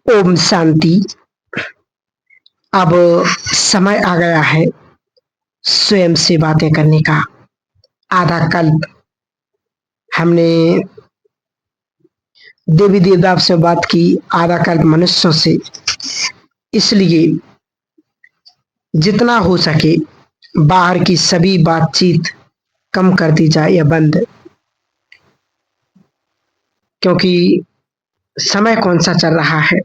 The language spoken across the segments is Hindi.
ओम शांति। अब समय आ गया है स्वयं से बातें करने का। आधा कल्प हमने देवी देवता से बात की, आधा कल्प मनुष्यों से। इसलिए जितना हो सके बाहर की सभी बातचीत कम कर दी जाए या बंद, क्योंकि समय कौन सा चल रहा है।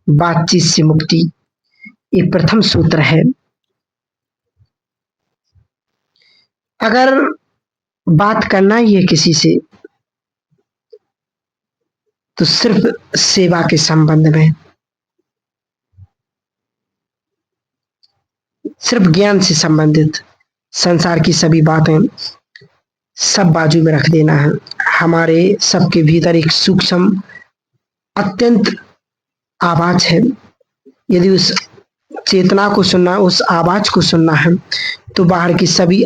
बातचीत से मुक्ति एक प्रथम सूत्र है। अगर बात करना ही है किसी से तो सिर्फ सेवा के संबंध में, सिर्फ ज्ञान से संबंधित। संसार की सभी बातें सब बाजू में रख देना है। हमारे सबके भीतर एक सूक्ष्म अत्यंत आवाज है। यदि उस चेतना को सुनना, उस आवाज को सुनना है तो बाहर की सभी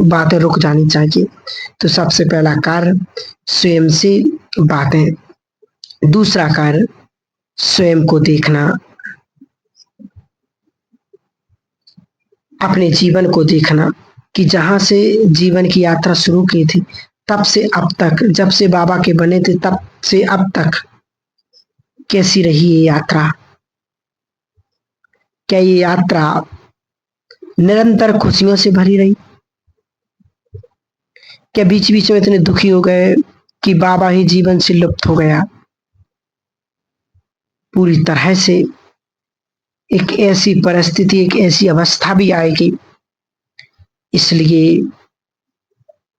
बातें रुक जानी चाहिए। तो सबसे पहला कार्य स्वयं से बातें, दूसरा कार्य स्वयं को देखना, अपने जीवन को देखना कि जहां से जीवन की यात्रा शुरू की थी तब से अब तक, जब से बाबा के बने थे तब से अब तक कैसी रही ये यात्रा। क्या ये यात्रा निरंतर खुशियों से भरी रही? क्या बीच बीच में इतने दुखी हो गए कि बाबा ही जीवन से लुप्त हो गया? पूरी तरह से एक ऐसी परिस्थिति, एक ऐसी अवस्था भी आएगी। इसलिए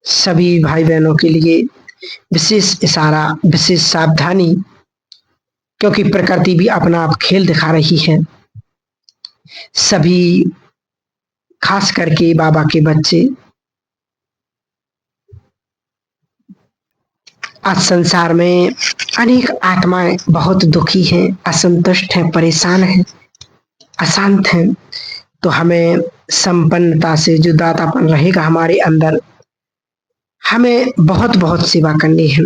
सभी भाई बहनों के लिए विशेष इशारा, विशेष सावधानी, क्योंकि प्रकृति भी अपना आप खेल दिखा रही है। सभी, खास करके बाबा के बच्चे, आज संसार में अनेक आत्माएं बहुत दुखी हैं, असंतुष्ट हैं, परेशान हैं, अशांत हैं। तो हमें संपन्नता से जो दातापन रहेगा हमारे अंदर, हमें बहुत बहुत सेवा करनी है।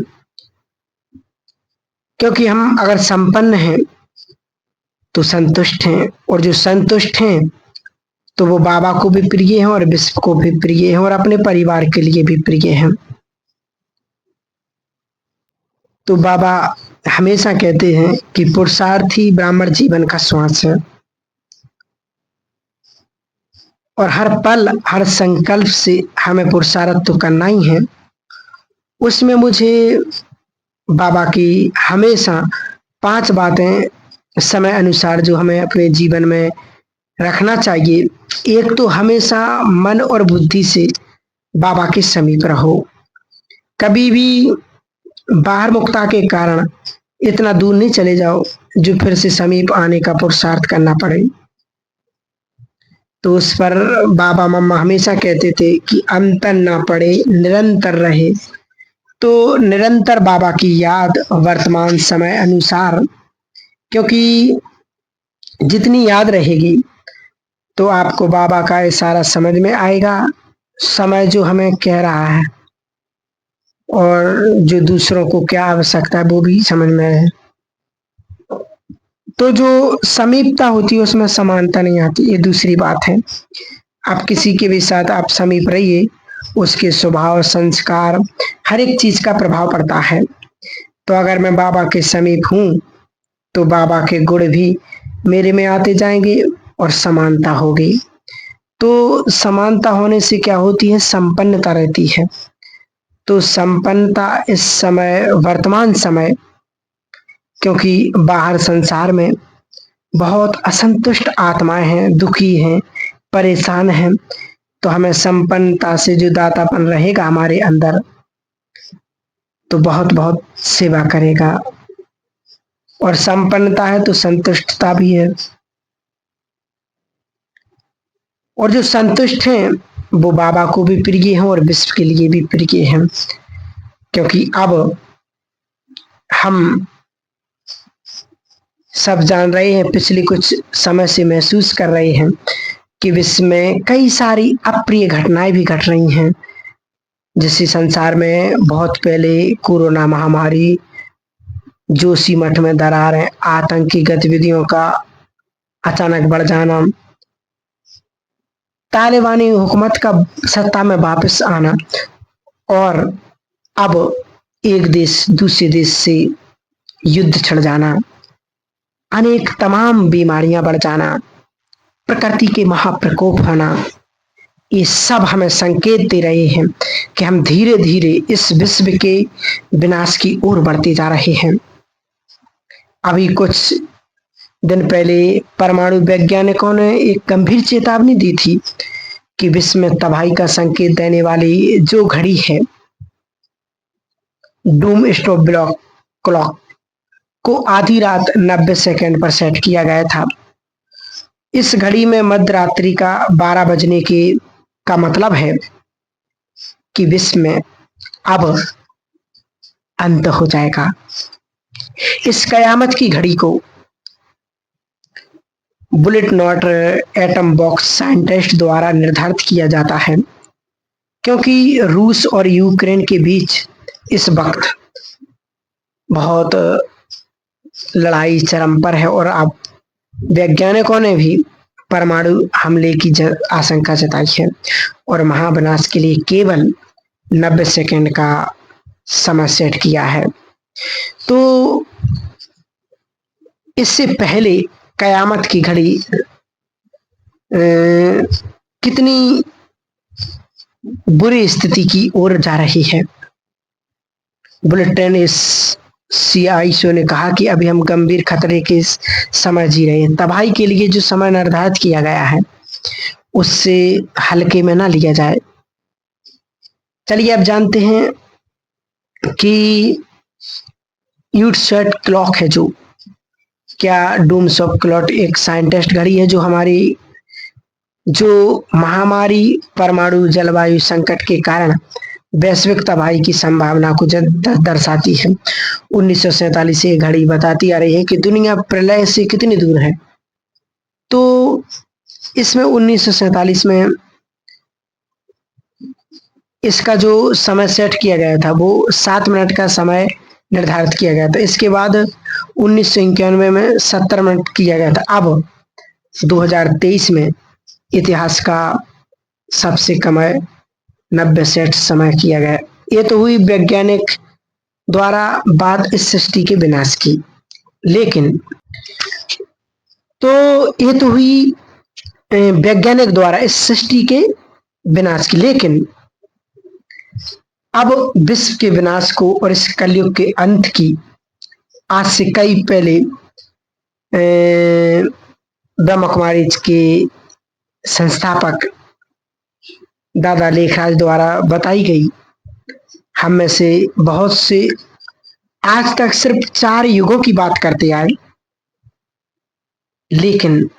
क्योंकि हम अगर संपन्न हैं तो संतुष्ट हैं, और जो संतुष्ट हैं तो वो बाबा को भी प्रिय हैं और विश्व को भी प्रिय हैं और अपने परिवार के लिए भी प्रिय हैं। तो बाबा हमेशा कहते हैं कि पुरुषार्थ ही ब्राह्मण जीवन का श्वास है, और हर पल, हर संकल्प से हमें पुरुषार्थ तो करना ही है। उसमें मुझे बाबा की हमेशा 5 बातें समय अनुसार जो हमें अपने जीवन में रखना चाहिए। एक तो हमेशा मन और बुद्धि से बाबा के समीप रहो। कभी भी बाहर मुक्ता के कारण इतना दूर नहीं चले जाओ जो फिर से समीप आने का पुरुषार्थ करना पड़े। तो उस पर बाबा मम्मा हमेशा कहते थे कि अंतर ना पड़े, निरंतर रहे। तो निरंतर बाबा की याद वर्तमान समय अनुसार, क्योंकि जितनी याद रहेगी तो आपको बाबा का इशारा समझ में आएगा, समय जो हमें कह रहा है, और जो दूसरों को क्या आवश्यकता है वो भी समझ में है। तो जो समीपता होती है उसमें समानता नहीं आती, ये दूसरी बात है। आप किसी के भी साथ आप समीप रहिए, उसके स्वभाव, संस्कार, हर एक चीज का प्रभाव पड़ता है। तो अगर मैं बाबा के समीप हूँ तो बाबा के गुण भी मेरे में आते जाएंगे और समानता होगी। तो समानता होने से क्या होती है? संपन्नता रहती है। तो संपन्नता इस समय, वर्तमान समय, क्योंकि बाहर संसार में बहुत असंतुष्ट आत्माएं हैं, दुखी हैं, परेशान हैं। तो हमें संपन्नता से जो दातापन रहेगा हमारे अंदर तो बहुत बहुत सेवा करेगा। और संपन्नता है तो संतुष्टता भी है, और जो संतुष्ट हैं वो बाबा को भी प्रिय हैं और विश्व के लिए भी प्रिय हैं। क्योंकि अब हम सब जान रहे हैं, पिछले कुछ समय से महसूस कर रहे हैं कि विश्व में कई सारी अप्रिय घटनाएं भी घट रही हैं। जैसे संसार में बहुत पहले कोरोना महामारी, जोशीमठ में दरारें, आतंकी गतिविधियों का अचानक बढ़ जाना, तालिबानी हुकूमत का सत्ता में वापस आना और अब एक देश दूसरे देश से युद्ध छिड़ जाना, अनेक तमाम बीमारियां बढ़ जाना, प्रकृति के महाप्रकोप होना, ये सब हमें संकेत दे रहे हैं कि हम धीरे धीरे इस विश्व के विनाश की ओर बढ़ते जा रहे हैं। अभी कुछ दिन पहले परमाणु वैज्ञानिकों ने एक गंभीर चेतावनी दी थी कि विश्व में तबाही का संकेत देने वाली जो घड़ी है, डूम स्टॉप ब्लॉक क्लॉक को आधी रात 90 सेकंड पर सेट किया गया था। इस घड़ी में मध्य रात्रि का 12 बजने के का मतलब है कि विश्व में अब अंत हो जाएगा। इस कयामत की घड़ी को bullet not atom box scientist द्वारा निर्धारित किया जाता है, क्योंकि रूस और यूक्रेन के बीच इस वक्त बहुत लड़ाई चरम पर है और अब वैज्ञानिकों ने भी परमाणु हमले की आशंका जताई है और महाविनाश के लिए केवल 90 सेकंड का समय सेट किया है। तो इससे पहले कयामत की घड़ी कितनी बुरी स्थिति की ओर जा रही है। बुलेटिन इस CISO ने कहा कि अभी हम गंभीर खतरे के समय जी रहे हैं। तबाही के लिए जो समय निर्धारित किया गया है उससे हल्के में ना लिया जाए। चलिए अब जानते हैं कि यूटसेट क्लॉक है जो क्या डूमसॉप क्लॉक एक साइंटिस्ट घड़ी है जो हमारी जो महामारी परमाणु जलवायु संकट के कारण वैश्विक तबाही की संभावना को दर्शाती है। 1947 से घड़ी बताती आ रही है कि दुनिया प्रलय से कितनी दूर है। तो इसमें 1947 में इसका जो समय सेट किया गया था वो 7 मिनट का समय निर्धारित किया गया था। इसके बाद 1991 में 70 मिनट किया गया था। अब 2023 में इतिहास का सबसे कम 90 सेट समय किया गया। ये तो हुई वैज्ञानिक द्वारा बात इस सृष्टि के विनाश की, लेकिन तो ये तो हुई वैज्ञानिक द्वारा इस सृष्टि के विनाश की, लेकिन अब विश्व के विनाश को और इस कलयुग के अंत की आज से कई पहले ब्रह्म कुमारी के संस्थापक दादा लेखराज द्वारा बताई गई। हम में से बहुत से आज तक सिर्फ 4 युगों की बात करते आए, लेकिन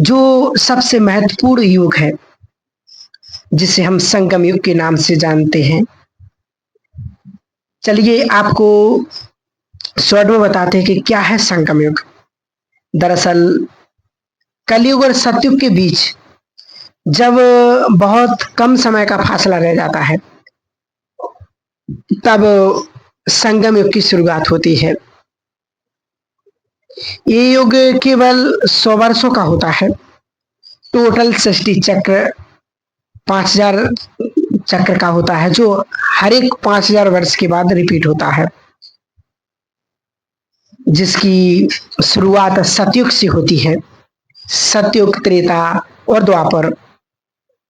जो सबसे महत्वपूर्ण युग है जिसे हम संगम युग के नाम से जानते हैं, चलिए आपको शॉर्ट में बताते हैं कि क्या है संगम युग। दरअसल कलयुग और सतयुग के बीच जब बहुत कम समय का फासला रह जाता है तब संगम युग की शुरुआत होती है। ये युग केवल 100 वर्षों का होता है। टोटल सृष्टि चक्र 5000 चक्र का होता है जो हर एक 5000 वर्ष के बाद रिपीट होता है, जिसकी शुरुआत सतयुग से होती है। सतयुग, त्रेता और द्वापर,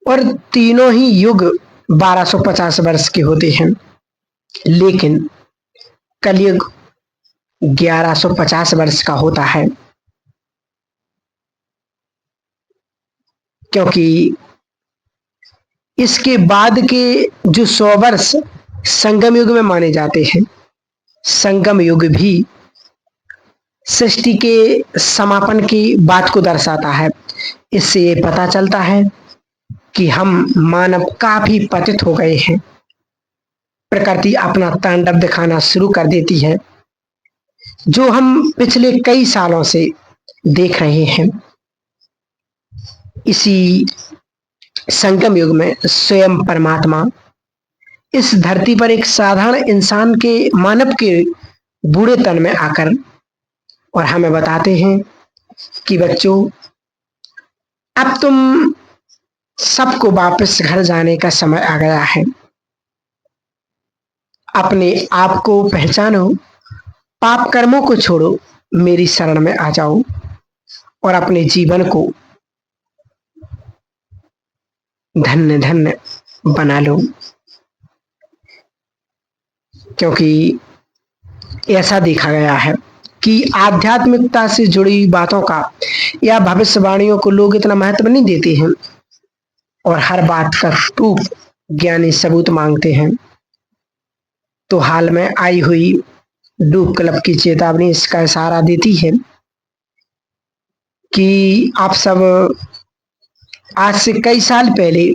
और तीनों ही युग 1250 वर्ष के होते हैं, लेकिन कलयुग 1150 वर्ष का होता है, क्योंकि इसके बाद के जो 100 वर्ष संगम युग में माने जाते हैं। संगम युग भी सृष्टि के समापन की बात को दर्शाता है। इससे ये पता चलता है कि हम मानव काफी पतित हो गए हैं। प्रकृति अपना तांडव दिखाना शुरू कर देती है, जो हम पिछले कई सालों से देख रहे हैं। इसी संगम युग में स्वयं परमात्मा इस धरती पर एक साधारण इंसान के, मानव के बूढ़े तन में आकर और हमें बताते हैं कि बच्चों, अब तुम सबको वापस घर जाने का समय आ गया है। अपने आप को पहचानो, पाप कर्मों को छोड़ो, मेरी शरण में आ जाओ और अपने जीवन को धन्य धन्य बना लो। क्योंकि ऐसा देखा गया है कि आध्यात्मिकता से जुड़ी बातों का या भविष्यवाणियों को लोग इतना महत्व नहीं देते हैं और हर बात का खूब ज्ञानी सबूत मांगते हैं। तो हाल में आई हुई डूब क्लब की चेतावनी इसका इशारा देती है कि आप सब आज से कई साल पहले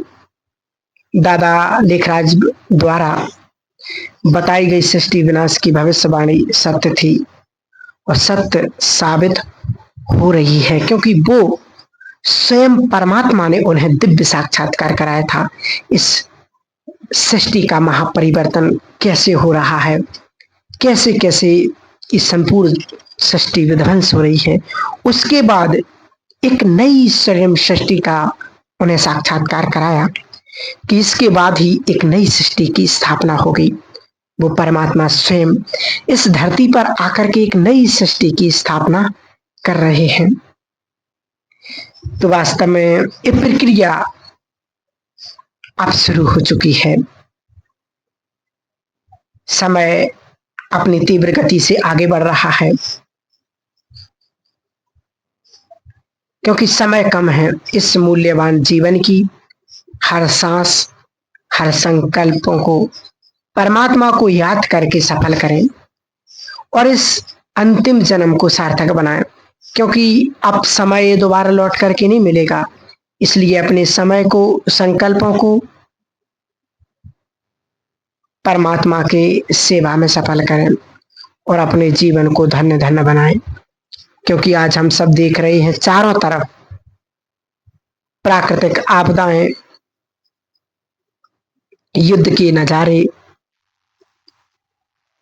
दादा लेखराज द्वारा बताई गई सृष्टि विनाश की भविष्यवाणी सत्य थी और सत्य साबित हो रही है, क्योंकि वो स्वयं परमात्मा ने उन्हें दिव्य साक्षात्कार कराया था। इस सृष्टि का महापरिवर्तन कैसे हो रहा है, कैसे कैसे इस संपूर्ण सृष्टि विध्वंस हो रही है, उसके बाद एक नई स्वयं सृष्टि का उन्हें साक्षात्कार कराया कि इसके बाद ही एक नई सृष्टि की स्थापना होगी। वो परमात्मा स्वयं इस धरती पर आकर के एक नई सृष्टि की स्थापना कर रहे हैं। तो वास्तव में ये प्रक्रिया अब शुरू हो चुकी है। समय अपनी तीव्र गति से आगे बढ़ रहा है, क्योंकि समय कम है। इस मूल्यवान जीवन की हर सांस, हर संकल्पों को परमात्मा को याद करके सफल करें और इस अंतिम जन्म को सार्थक बनाएं, क्योंकि अब समय दोबारा लौट करके नहीं मिलेगा। इसलिए अपने समय को, संकल्पों को परमात्मा के सेवा में सफल करें और अपने जीवन को धन्य धन्य बनाएं। क्योंकि आज हम सब देख रहे हैं चारों तरफ प्राकृतिक आपदाएं, युद्ध के नजारे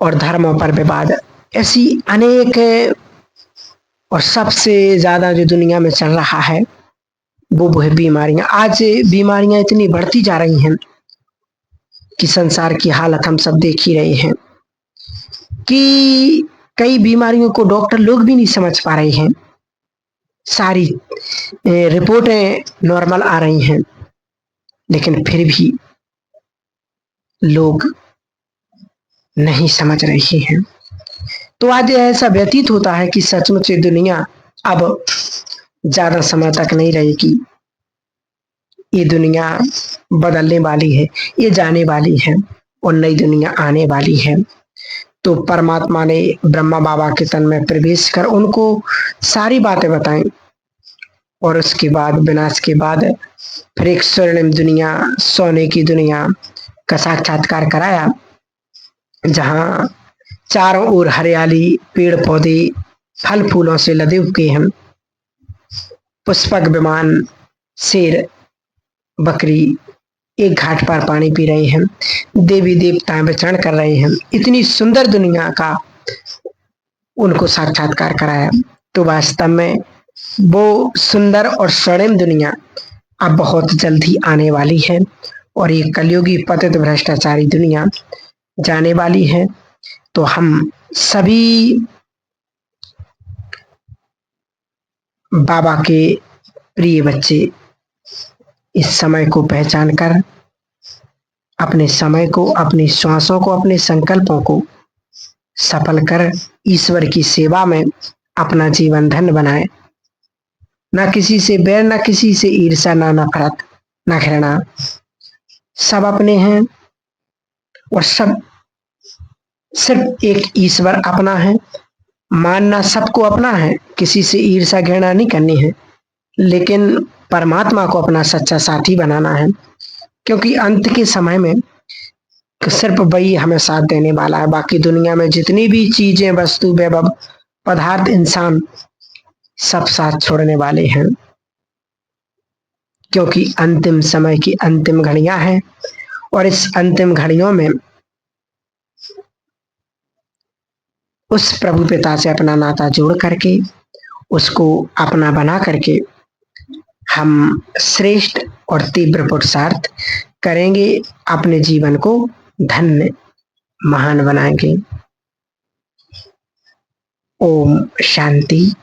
और धर्मों पर विवाद, ऐसी अनेक, और सबसे ज्यादा जो दुनिया में चल रहा है वो है बीमारियां। आज बीमारियां इतनी बढ़ती जा रही हैं कि संसार की हालत हम सब देख ही रहे हैं कि कई बीमारियों को डॉक्टर लोग भी नहीं समझ पा रहे हैं। सारी रिपोर्टें नॉर्मल आ रही हैं, लेकिन फिर भी लोग नहीं समझ रहे हैं। तो आज ऐसा व्यतीत होता है कि सचमुच ये दुनिया अब ज्यादा समय तक नहीं रहेगी। ये दुनिया बदलने वाली है, ये जाने वाली है और नई दुनिया आने वाली है। तो परमात्मा ने ब्रह्मा बाबा के तन में प्रवेश कर उनको सारी बातें बताई और उसके बाद विनाश के बाद फिर एक स्वर्णिम दुनिया, सोने की दुनिया का साक्षात्कार कराया, जहां चारों ओर हरियाली, पेड़ पौधे, फल फूलों से लदे हुए हैं। पुष्पक विमान, शेर, बकरी एक घाट पर पानी पी रहे हैं, देवी देवताएं विचरण कर रहे हैं। इतनी सुंदर दुनिया का उनको साक्षात्कार कराया। तो वास्तव में वो सुंदर और स्वर्णिम दुनिया अब बहुत जल्द ही आने वाली है और ये कलयुगी पतित भ्रष्टाचारी दुनिया जाने वाली है। तो हम सभी बाबा के प्रिय बच्चे इस समय को पहचान कर अपने समय को, अपनी श्वासों को, अपने संकल्पों को सफल कर ईश्वर की सेवा में अपना जीवन धन्य बनाए। ना किसी से बैर, ना किसी से ईर्ष्या, ना नफरत, ना घृणा। सब अपने हैं और सब सिर्फ एक ईश्वर अपना है। मानना सबको अपना है, किसी से ईर्ष्या घृणा नहीं करनी है, लेकिन परमात्मा को अपना सच्चा साथी बनाना है। क्योंकि अंत के समय में सिर्फ वही हमें साथ देने वाला है। बाकी दुनिया में जितनी भी चीजें, वस्तु, वैभव, पदार्थ, इंसान, सब साथ छोड़ने वाले हैं। क्योंकि अंतिम समय की अंतिम घड़ियां हैं और इस अंतिम घड़ियों में उस प्रभु पिता से अपना नाता जोड़ करके उसको अपना बना करके हम श्रेष्ठ और तीव्र पुरुषार्थ करेंगे, अपने जीवन को धन्य महान बनाएंगे। ओम शांति।